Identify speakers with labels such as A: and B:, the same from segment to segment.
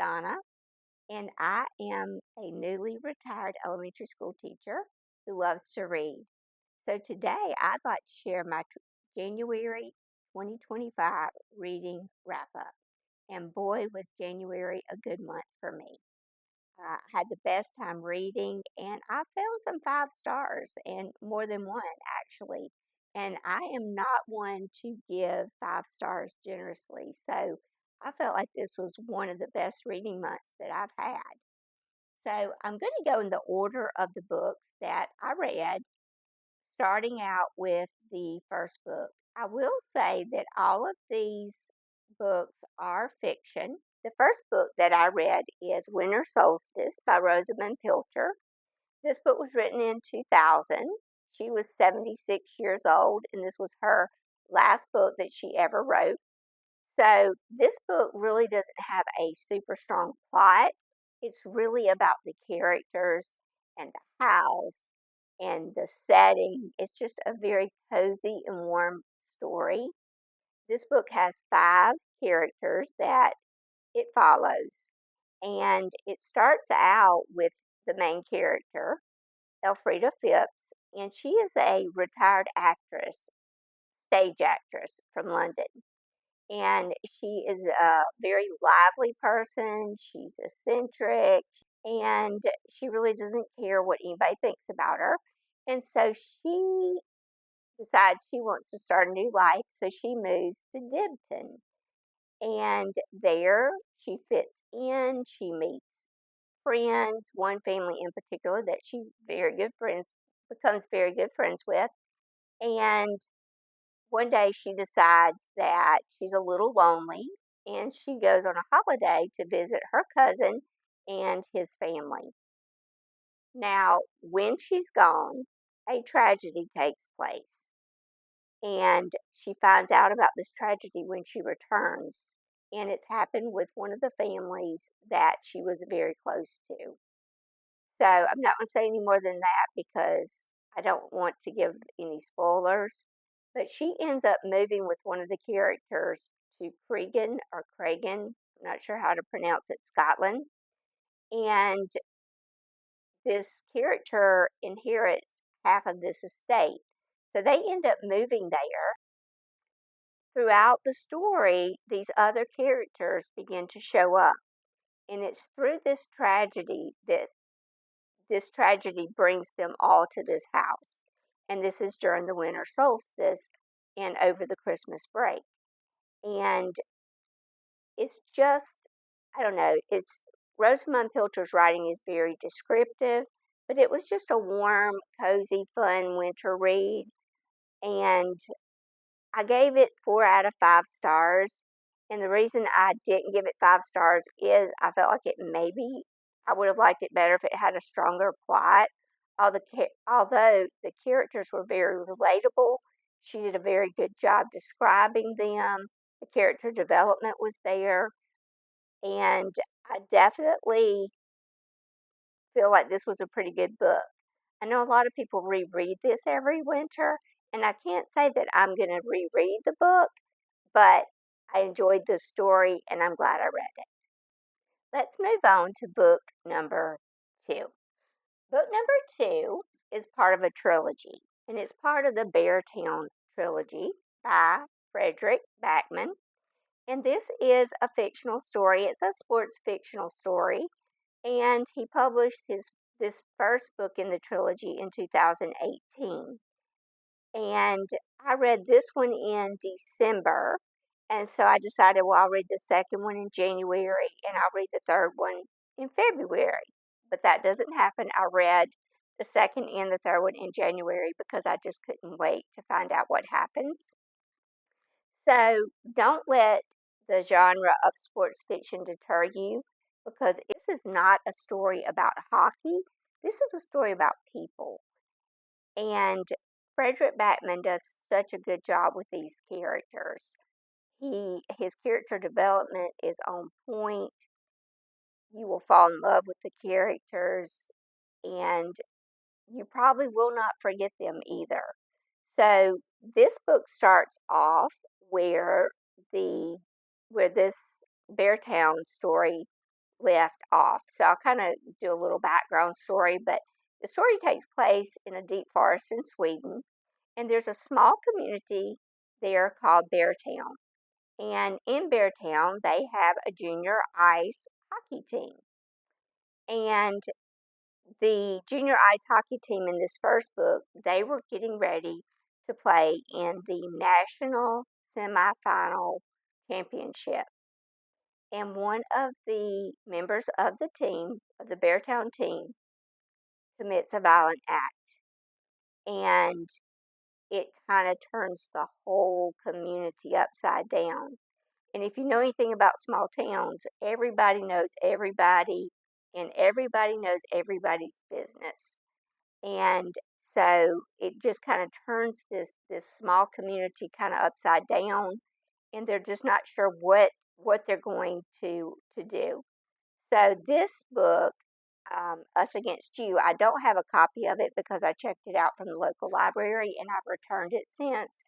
A: Donna, and I am a newly retired elementary school teacher who loves to read. So today I'd like to share my January 2025 reading wrap up. And boy, was January a good month for me. I had the best time reading, and I found some 5 stars, and more than one actually. And I am not one to give 5 stars generously, so I felt like this was one of the best reading months that I've had. So I'm going to go in the order of the books that I read, starting out with the first book. I will say that all of these books are fiction. The first book that I read is Winter Solstice by Rosamund Pilcher. This book was written in 2000. She was 76 years old, and this was her last book that she ever wrote. So, this book really doesn't have a super strong plot. It's really about the characters and the house and the setting. It's just a very cozy and warm story. This book has 5 characters that it follows, and it starts out with the main character, Elfrida Phipps, and she is a retired actress, stage actress from London. And she is a very lively person. She's eccentric, and she really doesn't care what anybody thinks about her. And so she decides she wants to start a new life, so she moves to Dibton. And there she fits in, she meets friends, one family in particular that she's very good friends, becomes very good friends with. And one day she decides that she's a little lonely and she goes on a holiday to visit her cousin and his family. Now, when she's gone, a tragedy takes place, and she finds out about this tragedy when she returns. And it's happened with one of the families that she was very close to. So I'm not going to say any more than that because I don't want to give any spoilers. But she ends up moving with one of the characters to Cregan or Cragen, I'm not sure how to pronounce it, Scotland. And this character inherits half of this estate. So they end up moving there. Throughout the story, these other characters begin to show up. And it's through this tragedy that this tragedy brings them all to this house. And this is during the winter solstice and over the Christmas break. And it's just, I don't know, it's Rosamund Pilcher's writing is very descriptive, but it was just a warm, cozy, fun winter read. And I gave it 4 out of 5 stars. And the reason I didn't give it 5 stars is I felt like it maybe I would have liked it better if it had a stronger plot. Although the characters were very relatable, she did a very good job describing them. The character development was there, and I definitely feel like this was a pretty good book. I know a lot of people reread this every winter, and I can't say that I'm going to reread the book, but I enjoyed the story and I'm glad I read it. Let's move on to book number 2. Book number 2 is part of a trilogy, and it's part of the Beartown trilogy by Frederick Backman. And this is a fictional story. It's a sports fictional story, and he published this first book in the trilogy in 2018. And I read this one in December, and so I decided, well, I'll read the second one in January, and I'll read the third one in February. But that doesn't happen. I read the second and the third one in January because I just couldn't wait to find out what happens. So don't let the genre of sports fiction deter you because this is not a story about hockey. This is a story about people. And Frederick Backman does such a good job with these characters. His character development is on point. You will fall in love with the characters, and you probably will not forget them either. So this book starts off where the where this Beartown story left off. So I'll kind of do a little background story, but the story takes place in a deep forest in Sweden, and there's a small community there called Beartown. And in Beartown, they have a junior ice hockey team. And the junior ice hockey team in this first book, they were getting ready to play in the national semifinal championship. And one of the members of the team, of the Beartown team, commits a violent act. And it kind of turns the whole community upside down. And if you know anything about small towns, everybody knows everybody, and everybody knows everybody's business. And so it just kind of turns this small community kind of upside down, and they're just not sure what they're going to do. So this book, Us Against You, I don't have a copy of it because I checked it out from the local library and I've returned it since.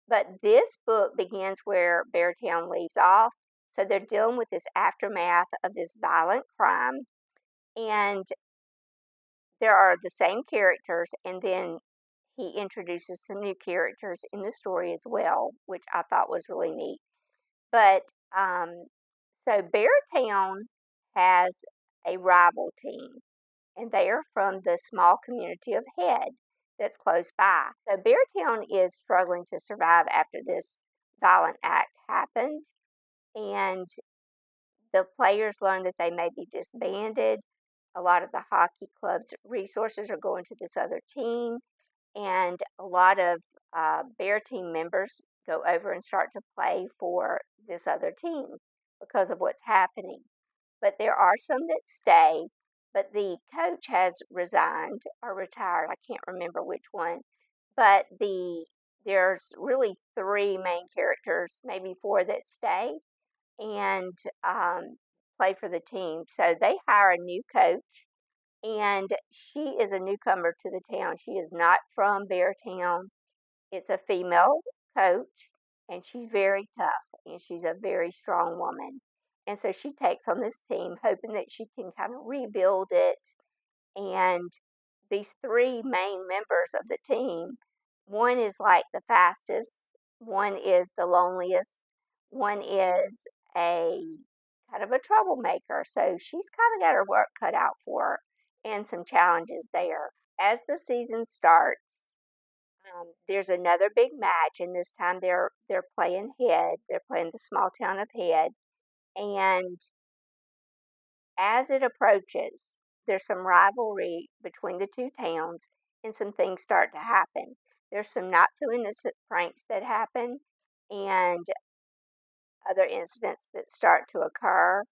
A: But this book begins where Beartown leaves off. So they're dealing with this aftermath of this violent crime, and there are the same characters, and then he introduces some new characters in the story as well, which I thought was really neat. But so Beartown has a rival team, and they are from the small community of Head that's close by. So Beartown is struggling to survive after this violent act happened, and the players learn that they may be disbanded. A lot of the hockey club's resources are going to this other team, and a lot of Bear team members go over and start to play for this other team because of what's happening. But there are some that stay, but the coach has resigned or retired. I can't remember which one. But there's really three main characters, maybe four that stay and play for the team. So they hire a new coach, and she is a newcomer to the town. She is not from Beartown. It's a female coach, and she's very tough, and she's a very strong woman. And so she takes on this team, hoping that she can kind of rebuild it. And these three main members of the team, one is like the fastest, one is the loneliest, one is a kind of a troublemaker. So she's kind of got her work cut out for her and some challenges there. As the season starts, there's another big match, and this time they're playing Head. They're playing the small town of Head, and as it approaches, there's some rivalry between the two towns, and some things start to happen. There's some not so innocent pranks that happen, and other incidents that start to occur,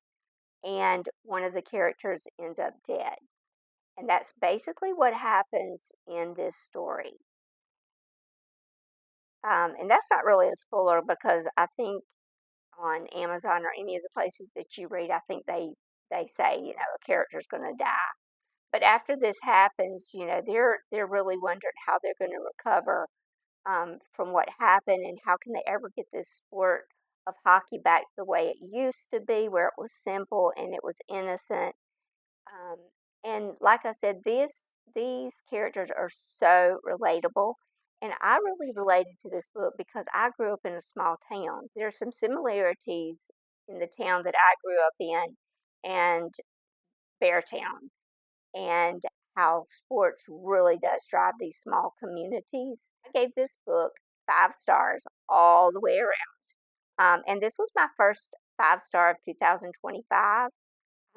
A: and one of the characters ends up dead. And that's basically what happens in this story. And that's not really a spoiler because I think on Amazon or any of the places that you read, I think they say, a character's going to die. But after this happens, they're really wondering how they're going to recover from what happened, and how can they ever get this sport of hockey back the way it used to be, where it was simple and it was innocent. Um, and like I said, these characters are so relatable. And I really related to this book because I grew up in a small town. There are some similarities in the town that I grew up in and Beartown, and how sports really does drive these small communities. I gave this book 5 stars all the way around. And this was my first 5 star of 2025.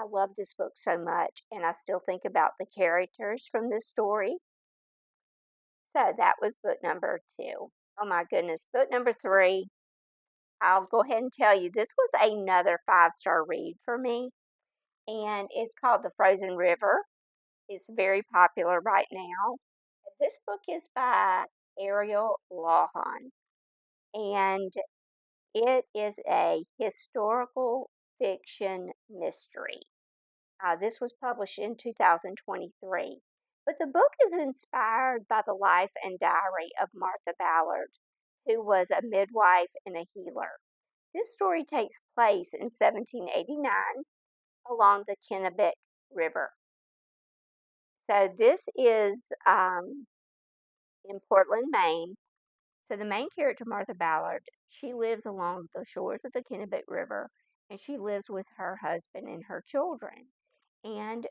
A: I love this book so much, and I still think about the characters from this story. So that was book number 2. Oh my goodness, book number 3. I'll go ahead and tell you, this was another 5 star read for me, and it's called The Frozen River. It's very popular right now. This book is by Ariel Lawhon, and it is a historical fiction mystery. This was published in 2023. But the book is inspired by the life and diary of Martha Ballard, who was a midwife and a healer. This story takes place in 1789, along the Kennebec River. So this is in Portland, Maine. So the main character, Martha Ballard, she lives along the shores of the Kennebec River, and she lives with her husband and her children. And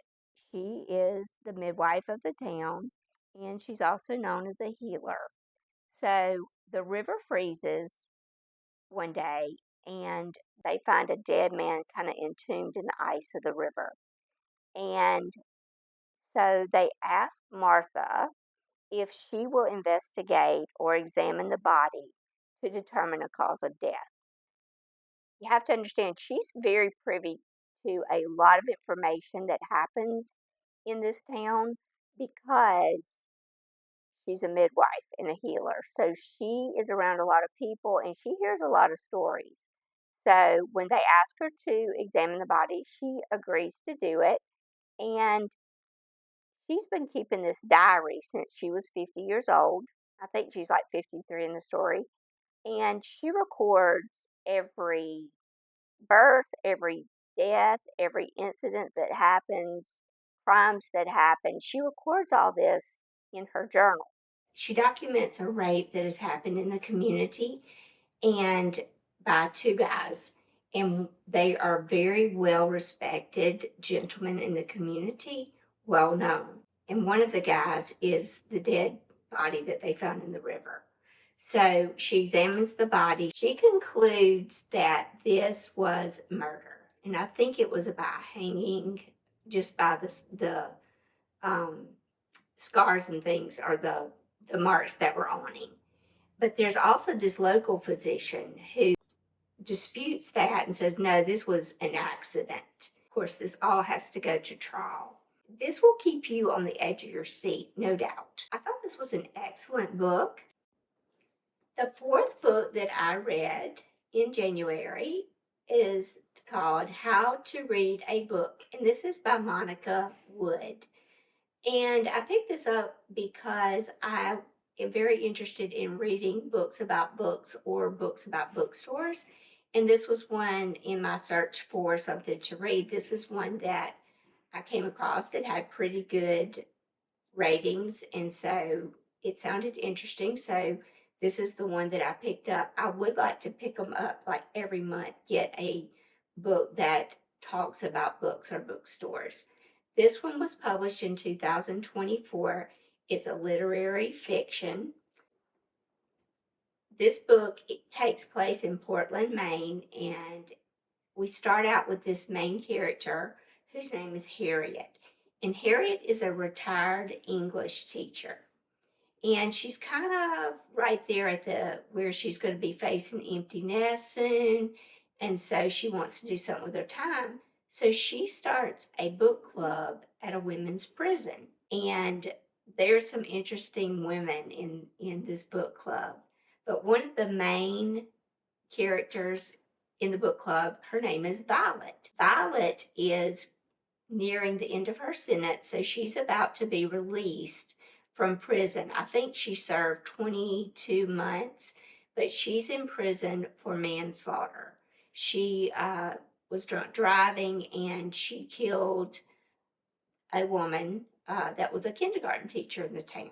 A: she is the midwife of the town, and she's also known as a healer. So the river freezes one day, and they find a dead man kind of entombed in the ice of the river. And so they ask Martha if she will investigate or examine the body to determine a cause of death. You have to understand, she's very privy to a lot of information that happens in this town because she's a midwife and a healer. So she is around a lot of people and she hears a lot of stories. So when they ask her to examine the body, she agrees to do it. And she's been keeping this diary since she was 50 years old. I think she's like 53 in the story. And she records every birth, every death, every incident that happens, crimes that happen. She records all this in her journal. She documents a rape that has happened in the community and by two guys. And they are very well respected gentlemen in the community, well known. And one of the guys is the dead body that they found in the river. So she examines the body. She concludes that this was murder. And I think it was about hanging just by the scars and things, or the marks that were on him. But there's also this local physician who disputes that and says, no, this was an accident. Of course, this all has to go to trial. This will keep you on the edge of your seat, no doubt. I thought this was an excellent book. The fourth book that I read in January is called How to Read a Book, and this is by Monica Wood. And I picked this up because I am very interested in reading books about books or books about bookstores. And this was one in my search for something to read. This is one that I came across that had pretty good ratings. And so it sounded interesting. So this is the one that I picked up. I would like to pick them up like every month, get a book that talks about books or bookstores. This one was published in 2024. It's a literary fiction. This book, it takes place in Portland, Maine, and we start out with this main character whose name is Harriet. And Harriet is a retired English teacher. And she's kind of right there at where she's going to be facing empty nest soon. And so she wants to do something with her time. So she starts a book club at a women's prison. And there's some interesting women in this book club. But one of the main characters in the book club, her name is Violet. Violet is nearing the end of her sentence, so she's about to be released from prison. I think she served 22 months, but she's in prison for manslaughter. She was drunk driving and she killed a woman that was a kindergarten teacher in the town.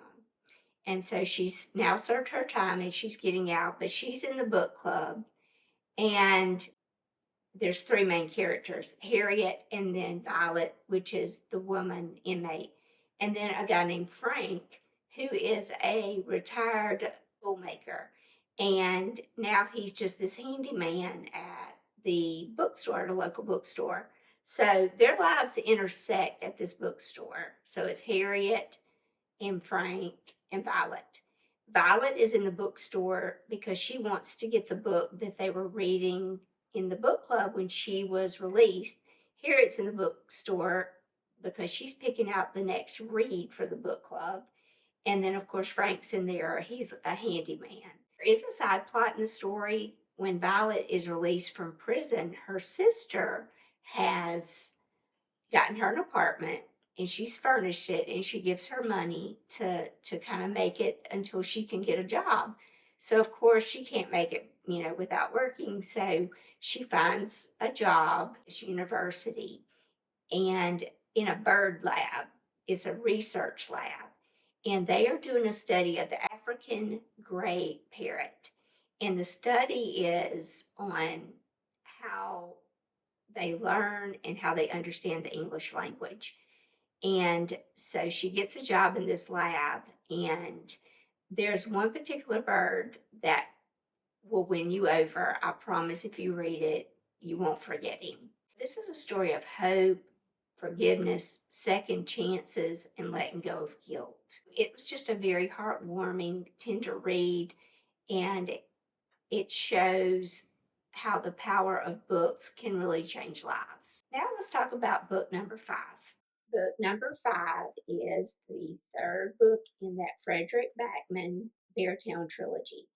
A: And so she's now served her time and she's getting out, but she's in the book club. And there's three main characters, Harriet, and then Violet, which is the woman inmate, and then a guy named Frank, who is a retired toolmaker. And now he's just this handyman at the bookstore, at a local bookstore. So their lives intersect at this bookstore. So it's Harriet and Frank and Violet. Violet is in the bookstore because she wants to get the book that they were reading in the book club when she was released. Harriet's in the bookstore because she's picking out the next read for the book club. And then, of course, Frank's in there. He's a handyman. There is a side plot in the story. When Violet is released from prison, her sister has gotten her an apartment and she's furnished it and she gives her money to kind of make it until she can get a job. So of course she can't make it, without working. So she finds a job at university and in a bird lab. It's a research lab. And they are doing a study of the African gray parrot. And the study is on how they learn and how they understand the English language. And so she gets a job in this lab, and there's one particular bird that will win you over. I promise if you read it, you won't forget him. This is a story of hope, forgiveness, second chances, and letting go of guilt. It was just a very heartwarming, tender read, and it shows how the power of books can really change lives. Now let's talk about book number 5. Book number 5 is the third book in that Frederick Backman Beartown trilogy.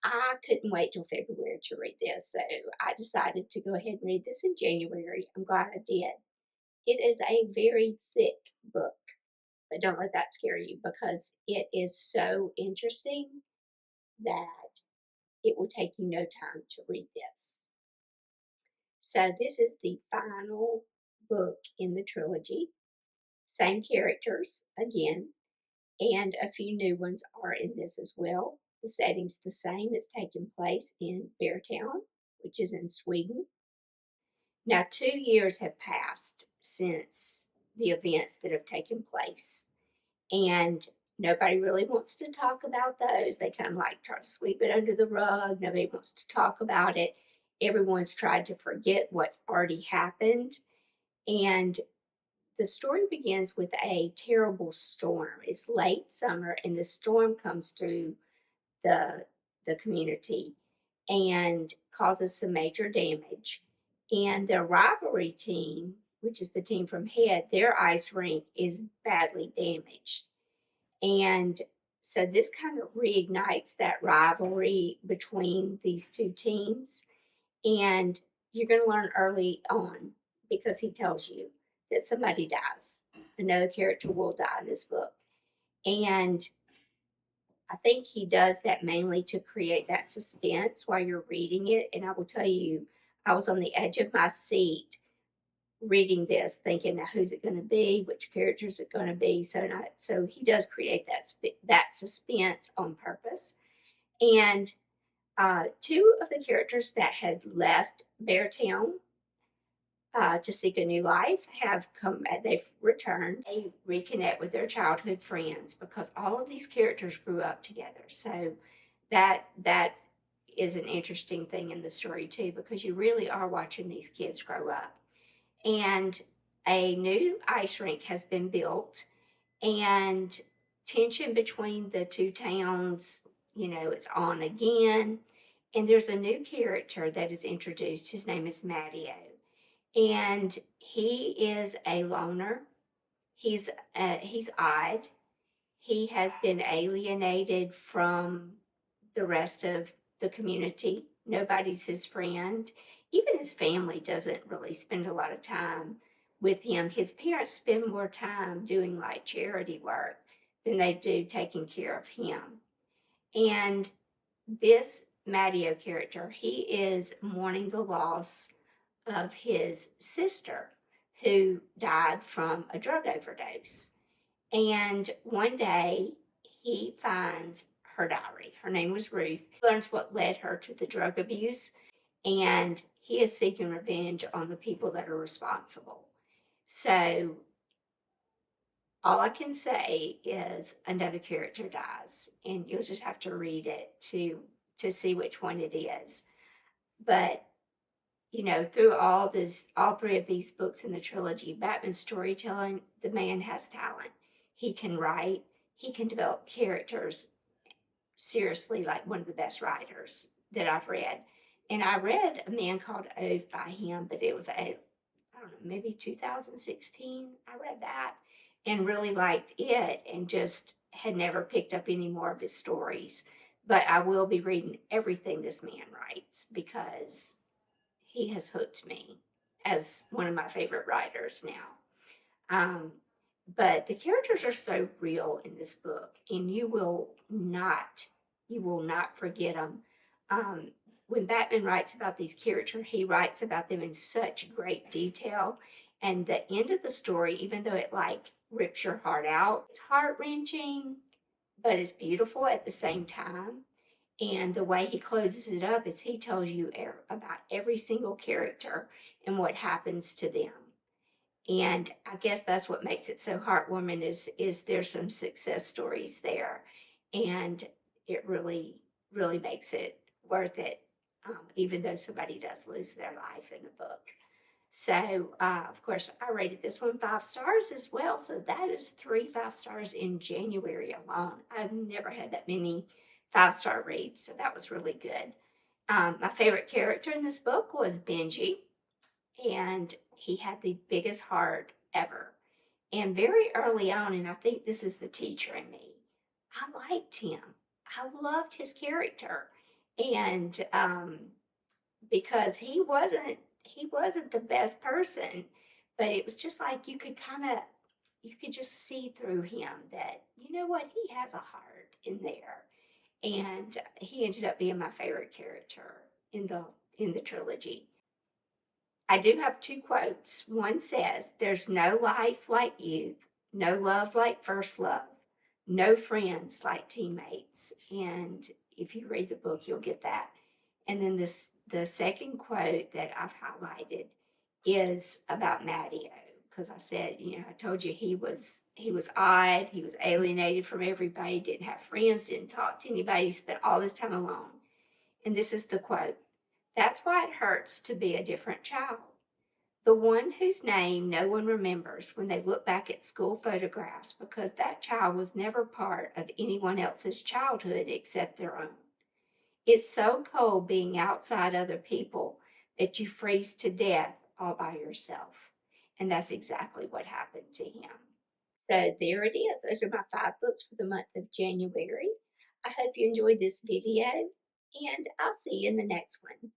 A: I couldn't wait till February to read this, so I decided to go ahead and read this in January. I'm glad I did. It is a very thick book, but don't let that scare you because it is so interesting that it will take you no time to read this. So, this is the final book in the trilogy. Same characters again, and a few new ones are in this as well. The setting's the same. It's taking place in Beartown, which is in Sweden. Now, 2 years have passed since the events that have taken place, and nobody really wants to talk about those. They kind of like try to sweep it under the rug. Nobody wants to talk about it. Everyone's tried to forget what's already happened. And the story begins with a terrible storm. It's late summer, and the storm comes through the, the community and causes some major damage. And the rivalry team, which is the team from Head, their ice rink is badly damaged. And so this kind of reignites that rivalry between these two teams. And you're going to learn early on because he tells you that somebody dies. Another character will die in this book. And I think he does that mainly to create that suspense while you're reading it. And I will tell you, I was on the edge of my seat reading this, thinking, now who's it going to be? Which character is it going to be? So he does create that suspense on purpose. And two of the characters that had left Beartown to seek a new life have come. They've returned. They reconnect with their childhood friends because all of these characters grew up together. So that is an interesting thing in the story too, because you really are watching these kids grow up. And a new ice rink has been built, and tension between the two towns, it's on again. And there's a new character that is introduced. His name is Matteo, and he is a loner. He's odd. He has been alienated from the rest of the community. Nobody's his friend. Even his family doesn't really spend a lot of time with him. His parents spend more time doing like charity work than they do taking care of him. And this Matteo character, he is mourning the loss of his sister who died from a drug overdose. And one day he finds her diary. Her name was Ruth. He learns what led her to the drug abuse, and he is seeking revenge on the people that are responsible. So all I can say is another character dies, and you'll just have to read it to see which one it is. But through all three of these books in the trilogy, Batman's storytelling, the man has talent. He can write, he can develop characters, seriously, like one of the best writers that I've read. And I read A Man Called Ove by him, but it was I don't know, maybe 2016. I read that and really liked it, and just had never picked up any more of his stories. But I will be reading everything this man writes because he has hooked me as one of my favorite writers now. But the characters are so real in this book, and you will not forget them. When Batman writes about these characters, he writes about them in such great detail, And the end of the story, even though it like rips your heart out, it's heart wrenching, but it's beautiful at the same time. And the way he closes it up is he tells you about every single character and what happens to them. And I guess that's what makes it so heartwarming is there's some success stories there, and it really makes it worth it, even though somebody does lose their life in the book. So, of course, I rated this one 5 stars as well. So that is 3 5 stars in January alone. I've never had that many 5 star reads, so that was really good. My favorite character in this book was Benji, and he had the biggest heart ever. And very early on, and I think this is the teacher in me, I liked him. I loved his character, and because he wasn't the best person, but it was just like you could just see through him that you know what, he has a heart in there, and he ended up being my favorite character in the trilogy. I do have 2 quotes. One says, "There's no life like youth, no love like first love, no friends like teammates." And if you read the book, you'll get that. And then the second quote that I've highlighted is about Matteo, because I said, I told you he was odd, he was alienated from everybody, didn't have friends, didn't talk to anybody, he spent all this time alone. And this is the quote: "That's why it hurts to be a different child. The one whose name no one remembers when they look back at school photographs, because that child was never part of anyone else's childhood except their own. It's so cold being outside other people that you freeze to death all by yourself." And that's exactly what happened to him. So there it is. Those are my 5 books for the month of January. I hope you enjoyed this video, and I'll see you in the next one.